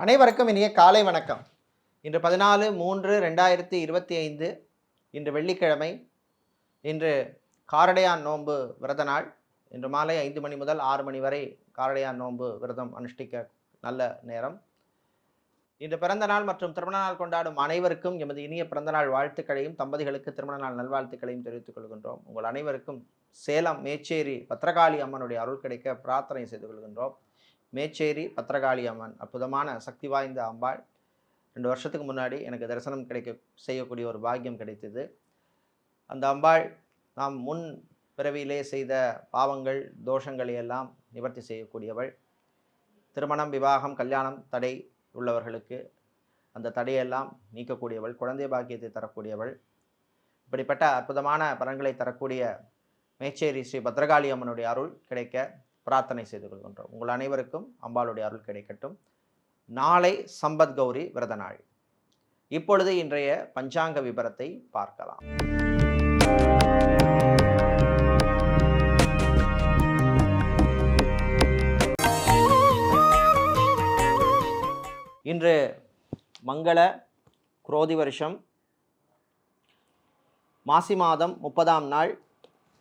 அனைவருக்கும் இனிய காலை வணக்கம். இன்று 14/3/2025 இன்று வெள்ளிக்கிழமை. இன்று காரடையான் நோன்பு விரத நாள். இன்று மாலை 5 மணி முதல் 6 மணி வரை காரடையான் நோன்பு விரதம் அனுஷ்டிக்க நல்ல நேரம். இன்று பிறந்த நாள் மற்றும் திருமண நாள் கொண்டாடும் அனைவருக்கும் எமது இனிய பிறந்தநாள் வாழ்த்துக்களையும் தம்பதிகளுக்கு திருமண நாள் நல்வாழ்த்துக்களையும் தெரிவித்துக் கொள்கின்றோம். உங்கள் அனைவருக்கும் சேலம் மேச்சேரி பத்ரகாளி அம்மனுடைய அருள் கிடைக்க பிரார்த்தனை செய்து கொள்கின்றோம். மேச்சேரி பத்ரகாளி அம்மன் அற்புதமான சக்தி வாய்ந்த அம்பாள். 2 வருஷத்துக்கு முன்னாடி எனக்கு தரிசனம் செய்யக்கூடிய ஒரு பாக்கியம் கிடைத்தது. அந்த அம்பாள் நாம் முன் பிறவியிலே செய்த பாவங்கள் தோஷங்களை எல்லாம் நிவர்த்தி செய்யக்கூடியவள். திருமணம் விவாகம் கல்யாணம் தடை உள்ளவர்களுக்கு அந்த தடையெல்லாம் நீக்கக்கூடியவள். குழந்தை பாக்கியத்தை தரக்கூடியவள். இப்படிப்பட்ட அற்புதமான பலன்களை தரக்கூடிய மேச்சேரி ஸ்ரீ பத்ரகாளி அம்மனுடைய அருள் கிடைக்க பிரார்த்தனை செய்து கொள்கின்றோம். உங்கள் அனைவருக்கும் அம்பாளுடைய அருள் கிடைக்கட்டும். நாளை சம்பத் கௌரி விரத நாள். இப்பொழுது இன்றைய பஞ்சாங்க விபரத்தை பார்க்கலாம். இன்று மங்கள குரோதி வருஷம் மாசி மாதம் 30ஆம் நாள்.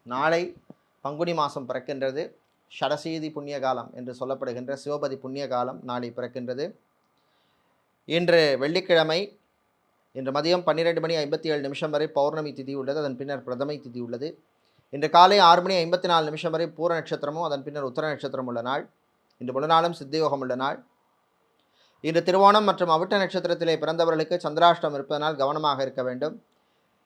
நாளை பங்குனி மாதம் பிறக்கின்றது. ஷடசீதி புண்ணிய காலம் என்று சொல்லப்படுகின்ற சிவபதி புண்ணிய காலம் நாளை பிறக்கின்றது. இன்று வெள்ளிக்கிழமை. இன்று மதியம் 12:57 வரை பௌர்ணமி திதி உள்ளது. அதன் பின்னர் பிரதமை திதி உள்ளது. இன்று காலை 6:54 வரை பூர நட்சத்திரமும் அதன் பின்னர் உத்தர நட்சத்திரம் உள்ள நாள். இன்று முழு நாளும் சித்தயோகம் உள்ள நாள். இன்று திருவோணம் மற்றும் அவிட்ட நட்சத்திரத்திலே பிறந்தவர்களுக்கு சந்திராஷ்டம் இருப்பதனால் கவனமாக இருக்க வேண்டும்.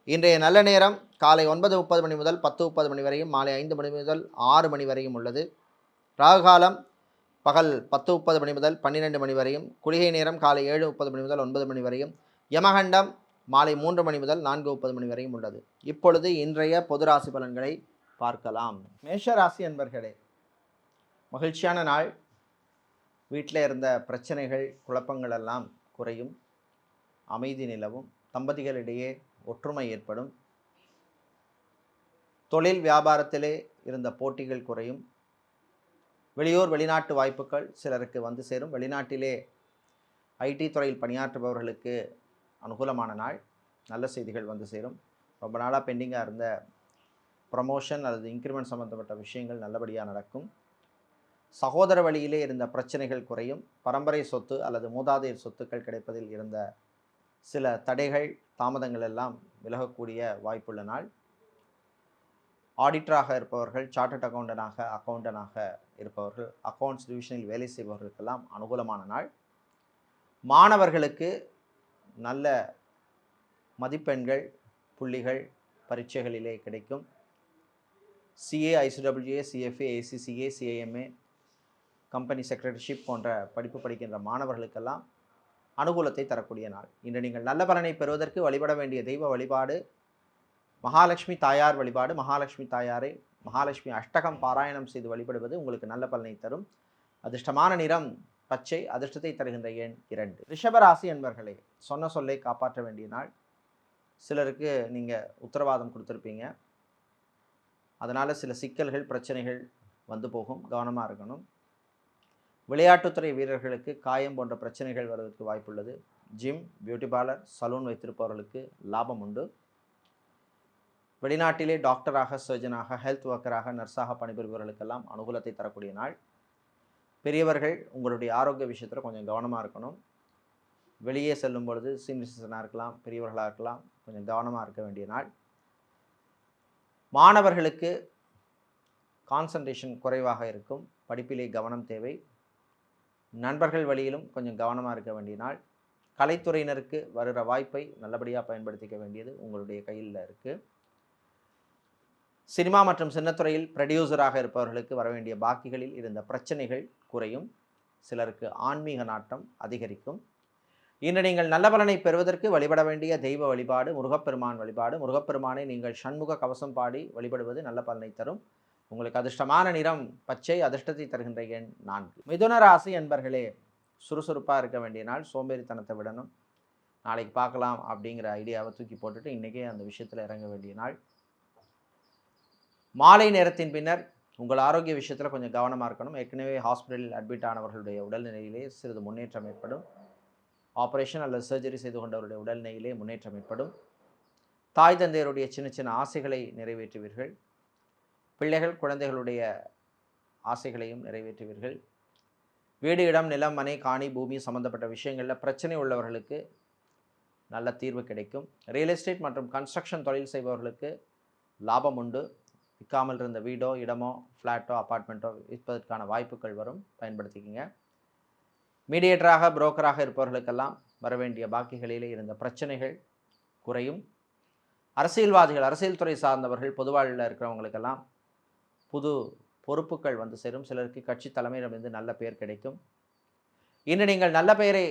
இன்றைய நல்ல நேரம் காலை 9:30 மணி முதல் 10:30 மணி வரையும், மாலை 5 மணி முதல் 6 மணி வரையும் உள்ளது. ராகுகாலம் பகல் 10:30 மணி முதல் 12 மணி வரையும், குளிகை நேரம் காலை 7:30 மணி முதல் 9 மணி வரையும், யமகண்டம் மாலை 3 மணி முதல் 4:30 மணி வரையும் உள்ளது. இப்பொழுது இன்றைய பொது ராசி பலன்களை பார்க்கலாம். மேஷ ராசி அன்பர்களே, மகிழ்ச்சியான நாள். வீட்டில் இருந்த பிரச்சனைகள் குழப்பங்கள் எல்லாம் குறையும். அமைதி நிலவும். தம்பதிகளிடையே ஒற்றுமை ஏற்படும். தொழில் வியாபாரத்திலே இருந்த போட்டிகள் குறையும். வெளியூர் வெளிநாட்டு வாய்ப்புகள் சிலருக்கு வந்து சேரும். வெளிநாட்டிலே ஐடி துறையில் பணியாற்றுபவர்களுக்கு அனுகூலமான நாள். நல்ல செய்திகள் வந்து சேரும். ரொம்ப நாளாக பெண்டிங்காக இருந்த ப்ரமோஷன் அல்லது இன்க்ரிமெண்ட் சம்பந்தப்பட்ட விஷயங்கள் நல்லபடியாக நடக்கும். சகோதர வழியிலே இருந்த பிரச்சனைகள் குறையும். பரம்பரை சொத்து அல்லது மூதாதையர் சொத்துக்கள் கிடைப்பதில் இருந்த சில தடைகள் தாமதங்கள் எல்லாம் விலகக்கூடிய வாய்ப்புள்ள நாள். ஆடிட்டராக இருப்பவர்கள், சார்ட்டர்ட் அக்கௌண்டனாக இருப்பவர்கள், அக்கௌண்ட்ஸ் டிவிஷனில் வேலை செய்பவர்களுக்கெல்லாம் அனுகூலமான நாள். மாணவர்களுக்கு நல்ல மதிப்பெண்கள் புள்ளிகள் பரீட்சைகளிலே கிடைக்கும். CA, ICWA, CFA, ACCA, CIMA, company secretaryship போன்ற படிப்பு படிக்கின்ற மாணவர்களுக்கெல்லாம் அனுகூலத்தை தரக்கூடிய நாள். இன்று நீங்கள் நல்ல பலனை பெறுவதற்கு வழிபட வேண்டிய தெய்வ வழிபாடு மகாலட்சுமி தாயார் வழிபாடு. மகாலட்சுமி தாயாரை மகாலட்சுமி அஷ்டகம் பாராயணம் செய்து வழிபடுவது உங்களுக்கு நல்ல பலனை தரும். அதிர்ஷ்டமான நிறம் பச்சை. அதிர்ஷ்டத்தை தருகின்ற எண் 2. ரிஷபராசி என்பர்களே, சொன்ன சொல்லை காப்பாற்ற வேண்டிய நாள். சிலருக்கு நீங்கள் உத்தரவாதம் கொடுத்துருப்பீங்க. அதனால் சில சிக்கல்கள் பிரச்சனைகள் வந்து போகும். கவனமாக இருக்கணும். விளையாட்டுத்துறை வீரர்களுக்கு காயம் போன்ற பிரச்சனைகள் வருவதற்கு வாய்ப்புள்ளது. ஜிம், பியூட்டி பார்லர், சலூன் வைத்திருப்பவர்களுக்கு லாபம் உண்டு. வெளிநாட்டிலே டாக்டராக, சர்ஜனாக, ஹெல்த் ஒர்க்கராக, நர்ஸாக பணிபுரிபவர்களுக்கெல்லாம் அனுகூலத்தை தரக்கூடிய நாள். பெரியவர்கள் உங்களுடைய ஆரோக்கிய விஷயத்தில் கொஞ்சம் கவனமாக இருக்கணும். வெளியே செல்லும் பொழுது சீனியர் சிட்டிசனாக இருக்கலாம், பெரியவர்களாக இருக்கலாம், கொஞ்சம் கவனமாக இருக்க வேண்டிய நாள். மாணவர்களுக்கு கான்சன்ட்ரேஷன் குறைவாக இருக்கும். படிப்பிலே கவனம் தேவை. நண்பர்கள் வழியிலும் கொஞ்சம் கவனமாக இருக்க வேண்டிய நாள். கலைத்துறையினருக்கு வருகிற வாய்ப்பை நல்லபடியாக பயன்படுத்திக்க வேண்டியது உங்களுடைய கையில் இருக்குது. சினிமா மற்றும் சின்னத்துறையில் ப்ரொடியூசராக இருப்பவர்களுக்கு வர வேண்டிய பாக்கிகளில் இருந்த பிரச்சனைகள் குறையும். சிலருக்கு ஆன்மீக நாட்டம் அதிகரிக்கும். இன்று நீங்கள் நல்ல பலனை பெறுவதற்கு வழிபட வேண்டிய தெய்வ வழிபாடு முருகப்பெருமான் வழிபாடு. முருகப்பெருமானை நீங்கள் ஷண்முக கவசம் பாடி வழிபடுவது நல்ல பலனை தரும். உங்களுக்கு அதிர்ஷ்டமான நிறம் பச்சை. அதிர்ஷ்டத்தை தருகின்ற எண் 4. மிதுன ராசி என்பர்களே, சுறுசுறுப்பாக இருக்க வேண்டிய நாள். சோம்பேறித்தனத்தை விடணும். நாளைக்கு பார்க்கலாம் அப்படிங்கிற ஐடியாவை தூக்கி போட்டுட்டு இன்றைக்கே அந்த விஷயத்தில் இறங்க வேண்டிய நாள். மாலை நேரத்தின் பின்னர் உங்கள் ஆரோக்கிய விஷயத்தில் கொஞ்சம் கவனமாக இருக்கணும். ஏற்கனவே ஹாஸ்பிட்டலில் அட்மிட் ஆனவர்களுடைய உடல்நிலையிலே சிறிது முன்னேற்றம் ஏற்படும். ஆப்ரேஷன் அல்லது சர்ஜரி செய்து கொண்டவருடைய உடல்நிலையிலே முன்னேற்றம் ஏற்படும். தாய் தந்தையருடைய சின்ன சின்ன ஆசைகளை நிறைவேற்றுவீர்கள். பிள்ளைகள் குழந்தைகளுடைய ஆசைகளையும் நிறைவேற்றுவீர்கள். வீடு, இடம், நிலம், மனை, காணி, பூமி சம்பந்தப்பட்ட விஷயங்களில் பிரச்சனை உள்ளவர்களுக்கு நல்ல தீர்வு கிடைக்கும். ரியல் எஸ்டேட் மற்றும் கன்ஸ்ட்ரக்ஷன் தொழில் செய்பவர்களுக்கு லாபம் உண்டு. விற்காமல் இருந்த வீடோ, இடமோ, ஃப்ளாட்டோ, அப்பார்ட்மெண்ட்டோ விற்பதற்கான வாய்ப்புகள் வரும், பயன்படுத்திக்கிங்க. மீடியேட்டராக, புரோக்கராக இருப்பவர்களுக்கெல்லாம் வரவேண்டிய பாக்கிகளிலே இருந்த பிரச்சனைகள் குறையும். அரசியல்வாதிகள், அரசியல் துறை சார்ந்தவர்கள், பொதுவாழ்வில் இருக்கிறவங்களுக்கெல்லாம் புது பொறுப்புகள் வந்து சேரும். சிலருக்கு கட்சி தலைமையிடமிருந்து நல்ல பெயர் கிடைக்கும். இன்று நீங்கள் நல்ல பெயரை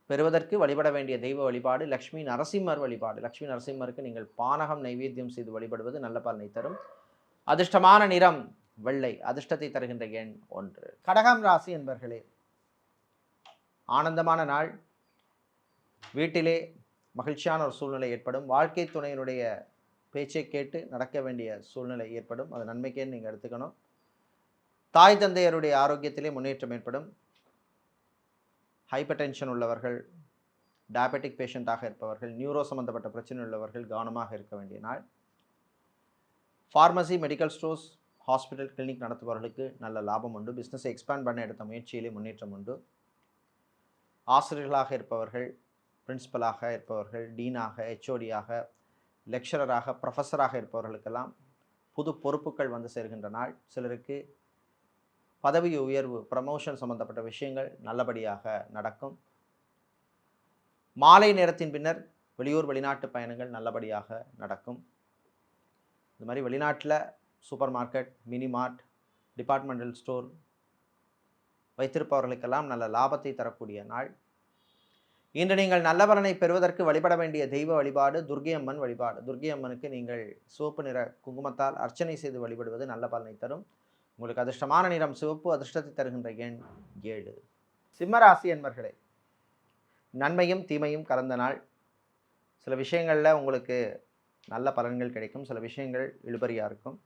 பெறுவதற்கு வழிபட வேண்டிய தெய்வ வழிபாடு லக்ஷ்மி நரசிம்மர் வழிபாடு. லக்ஷ்மி நரசிம்மருக்கு நீங்கள் பானகம் நைவேத்தியம் செய்து வழிபடுவது நல்ல பலனை தரும். அதிர்ஷ்டமான நிறம் வெள்ளை. அதிர்ஷ்டத்தை தருகின்ற எண் 1. கடகம் ராசி என்பர்களே, ஆனந்தமான நாள். வீட்டிலே மகிழ்ச்சியான ஒரு சூழ்நிலை ஏற்படும். வாழ்க்கை துணையினுடைய பேச்சை கேட்டு நடக்க வேண்டிய சூழ்நிலை ஏற்படும். அது நன்மைக்கேன்னு நீங்கள் எடுத்துக்கணும். தாய் தந்தையருடைய ஆரோக்கியத்திலே முன்னேற்றம் ஏற்படும். ஹைப்பர் டென்ஷன் உள்ளவர்கள், டயபெட்டிக் பேஷண்ட்டாக இருப்பவர்கள், நியூரோ சம்பந்தப்பட்ட பிரச்சனை உள்ளவர்கள் கவனமாக இருக்க வேண்டிய நாள். Pharmacy, medical stores, hospital, clinic நடத்துபவர்களுக்கு நல்ல லாபம் உண்டு. பிஸ்னஸை எக்ஸ்பேண்ட் பண்ண எடுத்த முயற்சியிலே முன்னேற்றம் உண்டு. ஆசிரியர்களாக இருப்பவர்கள், பிரின்சிபலாக இருப்பவர்கள், டீனாக, ஹெச்ஓடியாக, லெக்சரராக, ப்ரொஃபஸராக இருப்பவர்களுக்கெல்லாம் புது பொறுப்புகள் வந்து சேர்கின்ற நாள். சிலருக்கு பதவி உயர்வு, ப்ரமோஷன் சம்பந்தப்பட்ட விஷயங்கள் நல்லபடியாக நடக்கும். மாலை நேரத்தின் பின்னர் வெளியூர், வெளிநாட்டு பயணங்கள் நல்லபடியாக நடக்கும். இது மாதிரி வெளிநாட்டில் சூப்பர் மார்க்கெட், மினி மார்ட், டிபார்ட்மெண்டல் ஸ்டோர் வைத்திருப்பவர்களுக்கெல்லாம் நல்ல லாபத்தை தரக்கூடிய நாள். இன்று நீங்கள் நல்ல பலனை பெறுவதற்கு வழிபட வேண்டிய தெய்வ வழிபாடு துர்க்கை அம்மன் வழிபாடு. துர்க்கை அம்மனுக்கு நீங்கள் சிவப்பு நிற குங்குமத்தால் அர்ச்சனை செய்து வழிபடுவது நல்ல பலனை தரும். உங்களுக்கு அதிர்ஷ்டமான நிறம் சிவப்பு. அதிர்ஷ்டத்தை தருகின்ற எண் 7. சிம்மராசி என்பர்களே, நன்மையும் தீமையும் கலந்த நாள். சில விஷயங்களில் உங்களுக்கு நல்ல பலன்கள் கிடைக்கும், சில விஷயங்கள் இழுபறியாக இருக்கும்.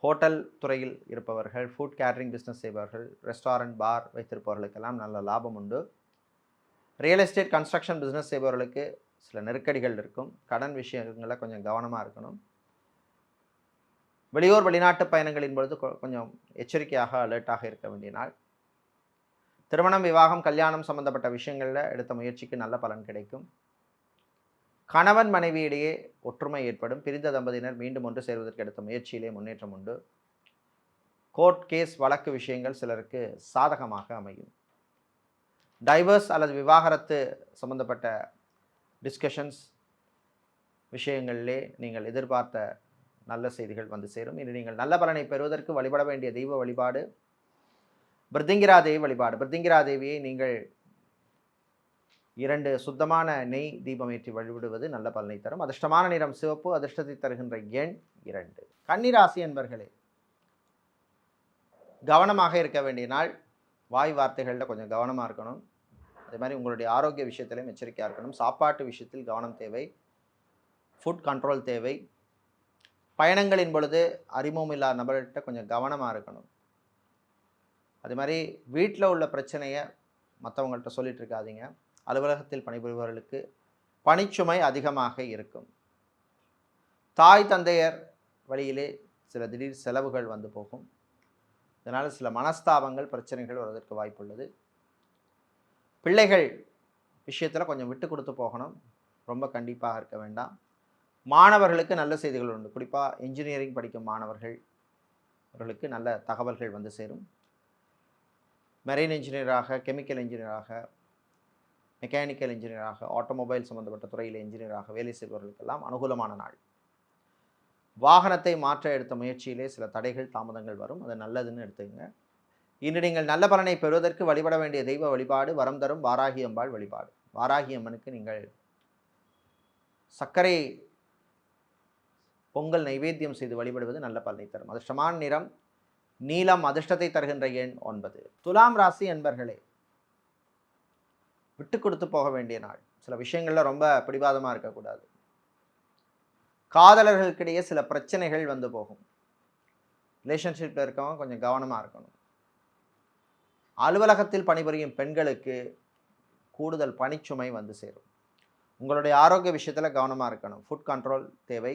ஹோட்டல் துறையில் இருப்பவர்கள், ஃபுட் கேட்ரிங் பிஸ்னஸ் செய்பவர்கள், ரெஸ்டாரண்ட், பார் வைத்திருப்பவர்களுக்கெல்லாம் நல்ல லாபம் உண்டு. ரியல் எஸ்டேட், கன்ஸ்ட்ரக்ஷன் பிஸ்னஸ் செய்பவர்களுக்கு சில நெருக்கடிகள் இருக்கும். கடன் விஷயங்களில் கொஞ்சம் கவனமாக இருக்கணும். வெளியூர், வெளிநாட்டு பயணங்களின் பொழுது கொஞ்சம் எச்சரிக்கையாக, அலர்ட்டாக இருக்க வேண்டிய நாள். திருமணம், விவாகம், கல்யாணம் சம்பந்தப்பட்ட விஷயங்களில் எடுத்த முயற்சிக்கு நல்ல பலன் கிடைக்கும். கணவன் மனைவியிடையே ஒற்றுமை ஏற்படும். பிரிந்த தம்பதியினர் மீண்டும் ஒன்று சேர்வதற்கு எடுத்த முயற்சியிலே முன்னேற்றம் உண்டு. கோர்ட் கேஸ், வழக்கு விஷயங்கள் சிலருக்கு சாதகமாக அமையும். டைவர்ஸ் அல்லது விவாகரத்து சம்பந்தப்பட்ட டிஸ்கஷன்ஸ் விஷயங்களிலே நீங்கள் எதிர்பார்த்த நல்ல செய்திகள் வந்து சேரும். இன்று நீங்கள் நல்ல பலனை பெறுவதற்கு வழிபட வேண்டிய தெய்வ வழிபாடு பிருத்திங்கிரா தேவி வழிபாடு. பிருத்திங்கிரா தேவியை நீங்கள் 2 சுத்தமான நெய் தீபம் ஏற்றி வழிபடுவது நல்ல பலனை தரும். அதிர்ஷ்டமான நிறம் சிவப்பு. அதிர்ஷ்டத்தை தருகின்ற எண் 2. கன்னிராசி என்பர்களே, கவனமாக இருக்க வேண்டிய நாள். வாய் வார்த்தைகளில் கொஞ்சம் கவனமாக இருக்கணும். அதே மாதிரி உங்களுடைய ஆரோக்கிய விஷயத்திலையும் எச்சரிக்கையாக இருக்கணும். சாப்பாட்டு விஷயத்தில் கவனம் தேவை. ஃபுட் கண்ட்ரோல் தேவை. பயணங்களின் பொழுது அறிமுகம் இல்லாத நபர்கிட்ட கொஞ்சம் கவனமாக இருக்கணும். அதே மாதிரி வீட்டில் உள்ள பிரச்சனையை மற்றவங்கள்ட்ட சொல்லிட்டு இருக்காதீங்க. அலுவலகத்தில் பணிபுரிபவர்களுக்கு பணிச்சுமை அதிகமாக இருக்கும். தாய் தந்தையர் வழியிலே சில திடீர் செலவுகள் வந்து போகும். இதனால் சில மனஸ்தாபங்கள், பிரச்சனைகள் வருவதற்கு வாய்ப்புள்ளது. பிள்ளைகள் விஷயத்தில் கொஞ்சம் விட்டு கொடுத்து போகணும். ரொம்ப கண்டிப்பாக இருக்க வேண்டாம். மாணவர்களுக்கு நல்ல செய்திகள் உண்டு. குறிப்பாக இன்ஜினியரிங் படிக்கும் மாணவர்கள் அவர்களுக்கு நல்ல தகவல்கள் வந்து சேரும். மெரைன் இன்ஜினியராக, கெமிக்கல் இன்ஜினியராக, மெக்கானிக்கல் இன்ஜினியராக, ஆட்டோமொபைல் சம்பந்தப்பட்ட துறையில் இன்ஜினியராக வேலை செய்பவர்களுக்கெல்லாம் அனுகூலமான நாள். வாகனத்தை மாற்ற எடுத்த முயற்சியிலே சில தடைகள், தாமதங்கள் வரும். அது நல்லதுன்னு எடுத்துக்கங்க. இன்று நீங்கள் நல்ல பலனை பெறுவதற்கு வழிபட வேண்டிய தெய்வ வழிபாடு வரம் தரும் வாராகி அம்பாள் வழிபாடு. வாராகி அம்மனுக்கு நீங்கள் சர்க்கரை பொங்கல் நைவேத்தியம் செய்து வழிபடுவது நல்ல பலனை தரும். அதிர்ஷ்டமான நிறம் நீலம். அதிர்ஷ்டத்தை தருகின்ற எண் 9. துலாம் ராசி என்பர்களே, விட்டு கொடுத்து போக வேண்டிய நாள். சில விஷயங்களில் ரொம்ப பிடிவாதமாக இருக்கக்கூடாது. காதலர்களுக்கிடையே சில பிரச்சனைகள் வந்து போகும். ரிலேஷன்ஷிப்பில் இருக்கவங்க கொஞ்சம் கவனமாக இருக்கணும். அலுவலகத்தில் பணிபுரியும் பெண்களுக்கு கூடுதல் பணிச்சுமை வந்து சேரும். உங்களுடைய ஆரோக்கிய விஷயத்தில் கவனமாக இருக்கணும். ஃபுட் கண்ட்ரோல் தேவை.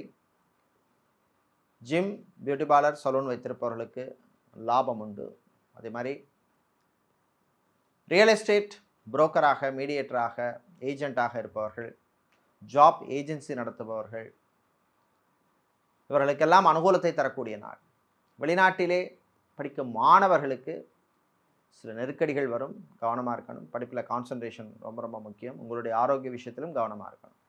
ஜிம், பியூட்டி பார்லர், சலூன் வைத்திருப்பவர்களுக்கு லாபம் உண்டு. அதே மாதிரி ரியல் எஸ்டேட் புரோக்கராக, மீடியேட்டராக, ஏஜென்ட்டாக இருப்பவர்கள், ஜாப் ஏஜென்சி நடத்துபவர்கள், இவர்களுக்கெல்லாம் அனுகூலத்தை தரக்கூடிய நாள். வெளிநாட்டிலே படிக்கும் மாணவர்களுக்கு சில நெருக்கடிகள் வரும், கவனமாக இருக்கணும். படிப்பில் கான்சன்ட்ரேஷன் ரொம்ப ரொம்ப முக்கியம். உங்களுடைய ஆரோக்கிய விஷயத்திலும் கவனமாக இருக்கணும்.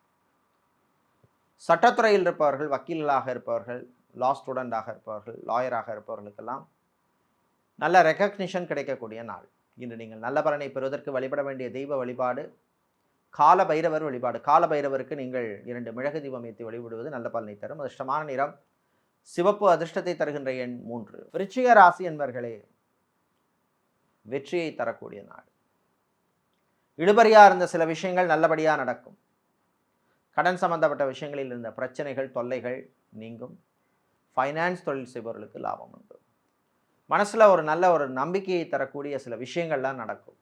சட்டத்துறையில் இருப்பவர்கள், வக்கீல்களாக இருப்பவர்கள், லா ஸ்டூடெண்டாக இருப்பவர்கள், லாயராக இருப்பவர்களுக்கெல்லாம் நல்ல ரெக்கக்னிஷன் கிடைக்கக்கூடிய நாள். இன்று நீங்கள் நல்ல பலனை பெறுவதற்கு வழிபட வேண்டிய தெய்வ வழிபாடு கால பைரவர் வழிபாடு. கால பைரவருக்கு நீங்கள் 2 மிளகு தீபம் ஏற்றி வழிபடுவது நல்ல பலனை தரும். அதிர்ஷ்டமான நிறம் சிவப்பு. அதிர்ஷ்டத்தை தருகின்ற எண் 3. விருச்சிக ராசி என்பர்களே, வெற்றியை தரக்கூடிய நாள். இழுபறியாக இருந்த சில விஷயங்கள் நல்லபடியாக நடக்கும். கடன் சம்பந்தப்பட்ட விஷயங்களில் இருந்த பிரச்சனைகள், தொல்லைகள் நீங்கும். ஃபைனான்ஸ் தொழில் செய்பவர்களுக்கு லாபம் உண்டு. மனசில் ஒரு நல்ல ஒரு நம்பிக்கையை தரக்கூடிய சில விஷயங்கள்லாம் நடக்கும்.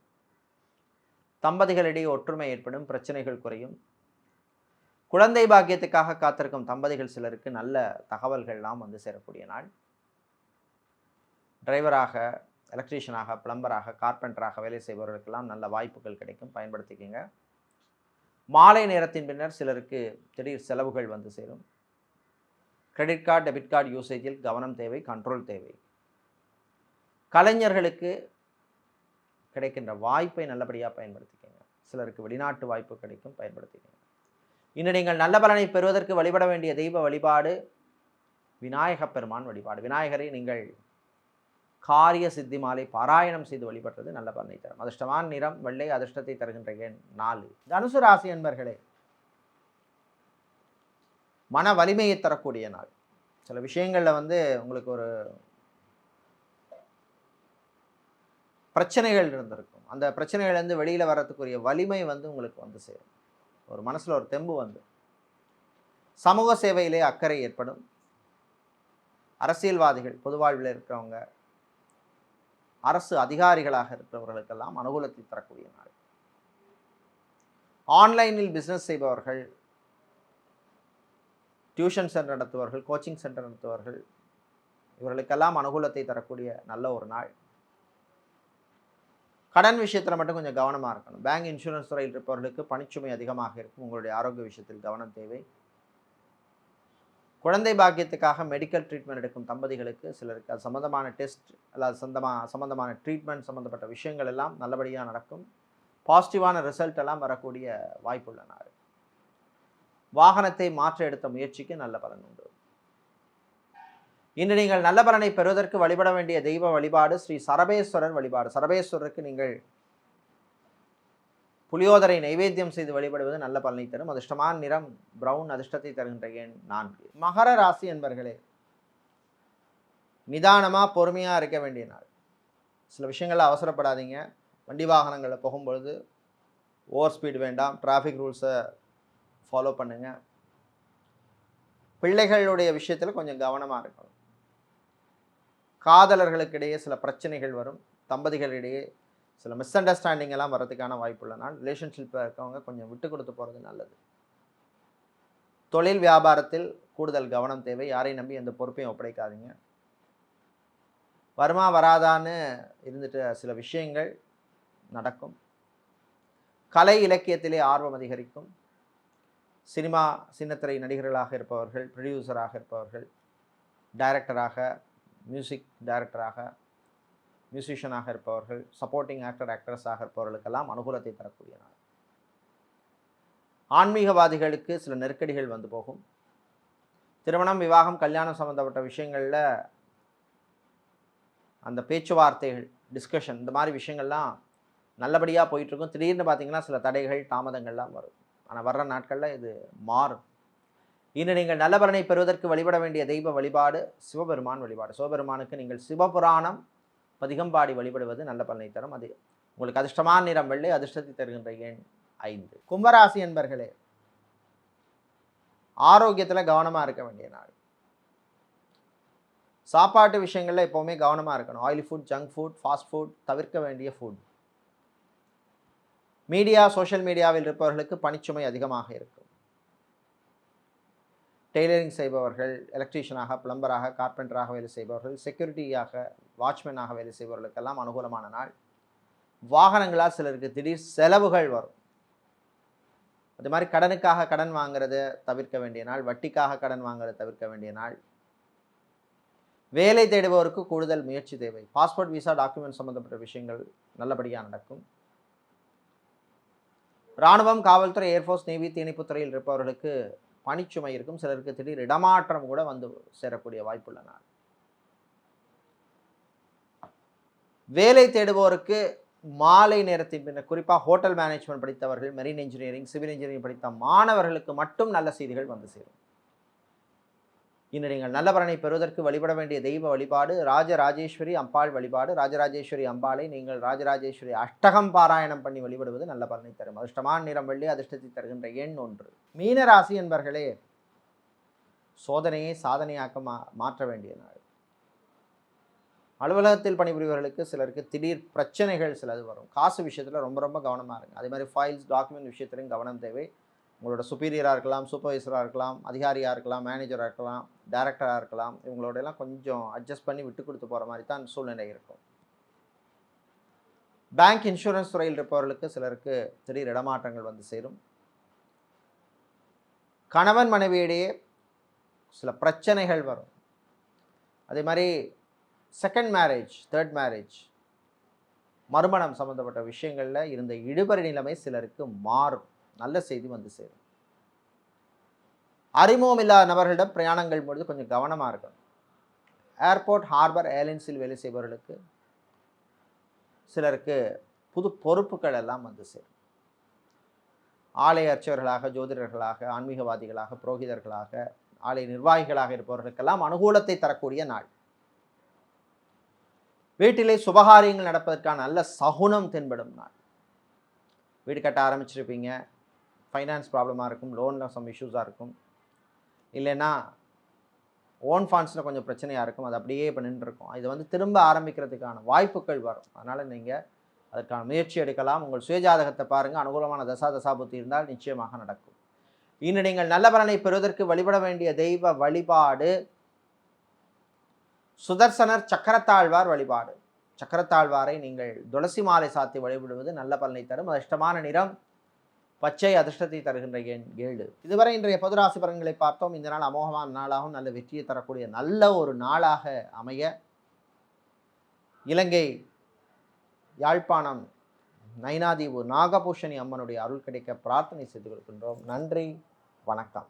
தம்பதிகளிடையே ஒற்றுமை ஏற்படும், பிரச்சனைகள் குறையும். குழந்தை பாக்கியத்துக்காக காத்திருக்கும் தம்பதிகள் சிலருக்கு நல்ல தகவல்கள்லாம் வந்து சேரக்கூடிய நாள். டிரைவராக, எலக்ட்ரீஷியனாக, பிளம்பராக, கார்பெண்டராக வேலை செய்பவர்களுக்கெல்லாம் நல்ல வாய்ப்புகள் கிடைக்கும், பயன்படுத்திக்கங்க. மாலை நேரத்தின் பின்னர் சிலருக்கு திடீர் செலவுகள் வந்து சேரும். கிரெடிட் கார்டு, டெபிட் கார்டு யூசேஜில் கவனம் தேவை, கண்ட்ரோல் தேவை. கலைஞர்களுக்கு கிடைக்கின்ற வாய்ப்பை நல்லபடியாக பயன்படுத்திக்கங்க. சிலருக்கு வெளிநாட்டு வாய்ப்பு கிடைக்கும், பயன்படுத்திக்கங்க. இன்று நீங்கள் நல்ல பலனை பெறுவதற்கு வழிபட வேண்டிய தெய்வ வழிபாடு விநாயக பெருமான் வழிபாடு. விநாயகரை நீங்கள் காரிய சித்தி மாலை பாராயணம் செய்து வழிபடுறது நல்ல பலனை தரும். அதிர்ஷ்டமான நிறம் வெள்ளை. அதிர்ஷ்டத்தை தருகின்ற எண் 4. தனுசு ராசி என்பர்களே, மன வலிமையை தரக்கூடிய நாள். சில விஷயங்களில் வந்து உங்களுக்கு ஒரு பிரச்சனைகள் இருந்திருக்கும். அந்த பிரச்சனைகள்லேருந்து வெளியில் வர்றதுக்குரிய வலிமை வந்து உங்களுக்கு வந்து சேரும். ஒரு மனசில் ஒரு தெம்பு வந்து சமூக சேவையிலே அக்கறை ஏற்படும். அரசியல்வாதிகள், பொது வாழ்வில் இருக்கிறவங்க, அரசு அதிகாரிகளாக இருக்கிறவர்களுக்கெல்லாம் அனுகூலத்தை தரக்கூடிய நாள். ஆன்லைனில் பிஸ்னஸ் செய்பவர்கள், டியூஷன் சென்டர் நடத்துபவர்கள், கோச்சிங் சென்டர் நடத்துபவர்கள், இவர்களுக்கெல்லாம் அனுகூலத்தை தரக்கூடிய நல்ல ஒரு நாள். கடன் விஷயத்தில் மட்டும் கொஞ்சம் கவனமாக இருக்கணும். பேங்க், இன்சூரன்ஸ் துறையில் இருப்பவர்களுக்கு பணிச்சுமை அதிகமாக இருக்கும். உங்களுடைய ஆரோக்கிய விஷயத்தில் கவனம் தேவை. குழந்தை பாக்கியத்துக்காக மெடிக்கல் ட்ரீட்மெண்ட் எடுக்கும் தம்பதிகளுக்கு சிலருக்கு அது சம்மந்தமான டெஸ்ட் அல்லது சம்மந்தமான ட்ரீட்மெண்ட் சம்மந்தப்பட்ட விஷயங்கள் எல்லாம் நல்லபடியாக நடக்கும். பாசிட்டிவான ரிசல்ட் எல்லாம் வரக்கூடிய வாய்ப்புள்ள நாள். வாகனத்தை மாற்ற எடுத்த முயற்சிக்கு நல்ல பலன் உண்டு. இன்று நீங்கள் நல்ல பலனை பெறுவதற்கு வழிபட வேண்டிய தெய்வ வழிபாடு ஸ்ரீ சரபேஸ்வரர் வழிபாடு. சரபேஸ்வரருக்கு நீங்கள் புளியோதரை நைவேத்தியம் செய்து வழிபடுவது நல்ல பலனை தரும். அதிர்ஷ்டமான நிறம் பிரவுன். அதிர்ஷ்டத்தை தருகின்ற எண் 4. மகர ராசி என்பர்களே, நிதானமாக பொறுமையாக இருக்க வேண்டிய நாள். சில விஷயங்களில் அவசரப்படாதீங்க. வண்டி வாகனங்களில் போகும்பொழுது ஓவர் ஸ்பீடு வேண்டாம். டிராஃபிக் ரூல்ஸை ஃபாலோ பண்ணுங்கள். பிள்ளைகளுடைய விஷயத்தில் கொஞ்சம் கவனமாக இருக்கணும். காதலர்களுக்கிடையே சில பிரச்சனைகள் வரும். தம்பதிகளிடையே சில மிஸ் அண்டர்ஸ்டாண்டிங் எல்லாம் வர்றதுக்கான வாய்ப்புள்ள நாள். ரிலேஷன்ஷிப்பில் இருக்கவங்க கொஞ்சம் விட்டு கொடுத்து போகிறது நல்லது. தொழில் வியாபாரத்தில் கூடுதல் கவனம் தேவை. யாரையும் நம்பி எந்த பொறுப்பையும் ஒப்படைக்காதீங்க. வருமா வராதான்னு இருந்துட்டு சில விஷயங்கள் நடக்கும். கலை இலக்கியத்திலே ஆர்வம் அதிகரிக்கும். சினிமா, சின்னத்திரை நடிகர்களாக இருப்பவர்கள், ப்ரொடியூசராக இருப்பவர்கள், டைரக்டராக, மியூசிக் டைரக்டராக, மியூசிஷியனாக இருப்பவர்கள், சப்போர்ட்டிங் ஆக்ட்ரஸாக இருப்பவர்களுக்கெல்லாம் அனுகூலத்தை தரக்கூடிய நாள். ஆன்மீகவாதிகளுக்கு சில நெருக்கடிகள் வந்து போகும். திருமணம், விவாகம், கல்யாணம் சம்மந்தப்பட்ட விஷயங்களில் அந்த பேச்சுவார்த்தைகள், டிஸ்கஷன், இந்த மாதிரி விஷயங்கள்லாம் நல்லபடியாக போயிட்டுருக்கும். திடீர்னு பார்த்திங்கன்னா சில தடைகள், தாமதங்கள்லாம் வரும். ஆனால் வர்ற நாட்களில் இது மாறும். இன்று நீங்கள் நல்ல பலனை பெறுவதற்கு வழிபட வேண்டிய தெய்வ வழிபாடு சிவபெருமான் வழிபாடு. சிவபெருமானுக்கு நீங்கள் சிவபுராணம் பதிகம்பாடி வழிபடுவது நல்ல பலனை தரும். அது உங்களுக்கு அதிர்ஷ்டமான நிறம் வெள்ளை. அதிர்ஷ்டத்தை தருகின்ற எண் 5. கும்பராசி என்பர்களே, ஆரோக்கியத்தில் கவனமாக இருக்க வேண்டிய நாள். சாப்பாட்டு விஷயங்களில் எப்போவுமே கவனமாக இருக்கணும். Oily food, junk food, fast food தவிர்க்க வேண்டிய ஃபுட். மீடியா, சோஷியல் மீடியாவில் இருப்பவர்களுக்கு பணிச்சுமை அதிகமாக இருக்கும். டெய்லரிங் செய்பவர்கள், எலக்ட்ரீஷியனாக, பிளம்பராக, கார்பெண்டராக வேலை செய்பவர்கள், செக்யூரிட்டியாக, வாட்ச்மேனாக வேலை செய்பவர்களுக்கெல்லாம் அனுகூலமான நாள். வாகனங்களால் சிலருக்கு திடீர் செலவுகள் வரும். அது மாதிரி கடனுக்காக கடன் வாங்குறத தவிர்க்க வேண்டிய நாள், வட்டிக்காக கடன் வாங்குறத தவிர்க்க வேண்டிய நாள். வேலை தேடுபவருக்கு கூடுதல் முயற்சி தேவை. பாஸ்போர்ட், விசா, டாக்குமெண்ட் சம்பந்தப்பட்ட விஷயங்கள் நல்லபடியாக நடக்கும். இராணுவம், காவல்துறை, ஏர்ஃபோர்ஸ், நேவி, தீயணைப்புத்துறையில் இருப்பவர்களுக்கு பணிச்சுமை இருக்கும். சிலருக்கு திடீர் இடமாற்றம் கூட வந்து சேரக்கூடிய வாய்ப்புள்ள நாள். வேலை தேடுபவருக்கு மாலை நேரத்தின் பின்னர், குறிப்பாக ஹோட்டல் மேனேஜ்மெண்ட் படித்தவர்கள், மெரின் இன்ஜினியரிங், சிவில் இன்ஜினியரிங் படித்த மாணவர்களுக்கு மட்டும் நல்ல செய்திகள் வந்து சேரும். இன்று நீங்கள் நல்ல பலனை பெறுவதற்கு வழிபட வேண்டிய தெய்வ வழிபாடு ராஜராஜேஸ்வரி அம்பாள் வழிபாடு. ராஜராஜேஸ்வரி அம்பாளை நீங்கள் ராஜராஜேஸ்வரி அஷ்டகம் பாராயணம் பண்ணி வழிபடுவது நல்ல பலனை தரும். அதிர்ஷ்டமான நிறம் வெள்ளி, அதிர்ஷ்டத்தை தருகின்ற எண் 1. மீனராசி என்பர்களே, சோதனையை சாதனையாக்க மாற்ற வேண்டிய நாள். அலுவலகத்தில் பணிபுரிவர்களுக்கு சிலருக்கு திடீர் பிரச்சனைகள் சிலது வரும். காசு விஷயத்தில் ரொம்ப ரொம்ப கவனமாக இருங்க. அதே மாதிரி ஃபைல்ஸ், டாக்குமெண்ட் விஷயத்திலையும் கவனம் தேவை. உங்களோட சுப்பீரியராக இருக்கலாம், சூப்பர்வைசராக இருக்கலாம், அதிகாரியாக இருக்கலாம், மேனேஜராக இருக்கலாம், டைரக்டராக இருக்கலாம், இவங்களோடலாம் கொஞ்சம் அட்ஜஸ்ட் பண்ணி விட்டு கொடுத்து போகிற மாதிரி தான் சூழ்நிலை இருக்கும். பேங்க், இன்சூரன்ஸ் துறையில் இருப்பவர்களுக்கு சிலருக்கு திடீர் இடமாற்றங்கள் வந்து சேரும். கணவன் மனைவியிடையே சில பிரச்சனைகள் வரும். அதே மாதிரி செகண்ட் மேரேஜ், தேர்ட் மேரேஜ், மறுமணம் சம்பந்தப்பட்ட விஷயங்களில் இருந்த இழுபறி நிலைமை சிலருக்கு மாறும். நல்ல செய்தி வந்து சேரும். அறிமுகம் இல்லாத நபர்களிடம் பிரயாணங்கள் பொழுது கொஞ்சம் கவனமாக இருக்கணும். ஏர்போர்ட், ஹார்பர், ஏர்லைன்ஸில் வேலை செய்பவர்களுக்கு சிலருக்கு புது பொறுப்புகள் எல்லாம் வந்து சேரும். ஆலய அர்ச்சகர்களாக, ஜோதிடர்களாக, ஆன்மீகவாதிகளாக, புரோகிதர்களாக, ஆலய நிர்வாகிகளாக இருப்பவர்களுக்கெல்லாம் அனுகூலத்தை தரக்கூடிய நாள். வீட்டிலே சுபகாரியங்கள் நடப்பதற்கான நல்ல சகுனம் தென்படும் நாள். வீடு கட்ட ஆரம்பிச்சிருப்பீங்க, ஃபைனான்ஸ் ப்ராப்ளமாக இருக்கும், லோனில் சம் இஷ்யூஸாக இருக்கும், இல்லைன்னா ஓன் ஃபண்ட்ஸில் கொஞ்சம் பிரச்சனையாக இருக்கும். அது அப்படியே இப்போ நின்றுருக்கும். இது வந்து திரும்ப ஆரம்பிக்கிறதுக்கான வாய்ப்புகள் வரும். அதனால் நீங்கள் அதற்கான முயற்சி எடுக்கலாம். உங்கள் சுயஜாதகத்தை பாருங்கள். அனுகூலமான தசாபுத்தி இருந்தால் நிச்சயமாக நடக்கும். இன்னும் நீங்கள் நல்ல பலனை பெறுவதற்கு வழிபட வேண்டிய தெய்வ வழிபாடு சுதர்சனர் சக்கரத்தாழ்வார் வழிபாடு. சக்கரத்தாழ்வாரை நீங்கள் துளசி மாலை சாத்தி வழிபடுவது நல்ல பலனை தரும். அதிர்ஷ்டமான நிறம் பச்சை, அதிர்ஷ்டத்தை தருகின்ற எண் 7. இதுவரை இன்றைய பொதுராசி பலன்களை பார்த்தோம். இந்த நாள் அமோகமான நாளாகவும் நல்ல வெற்றியை தரக்கூடிய நல்ல ஒரு நாளாக அமைய இலங்கை யாழ்ப்பாணம் நைனாதீவு நாகபூஷணி அம்மனுடைய அருள் கிடைக்க பிரார்த்தனை செய்து கொள்கின்றோம். நன்றி, வணக்கம்.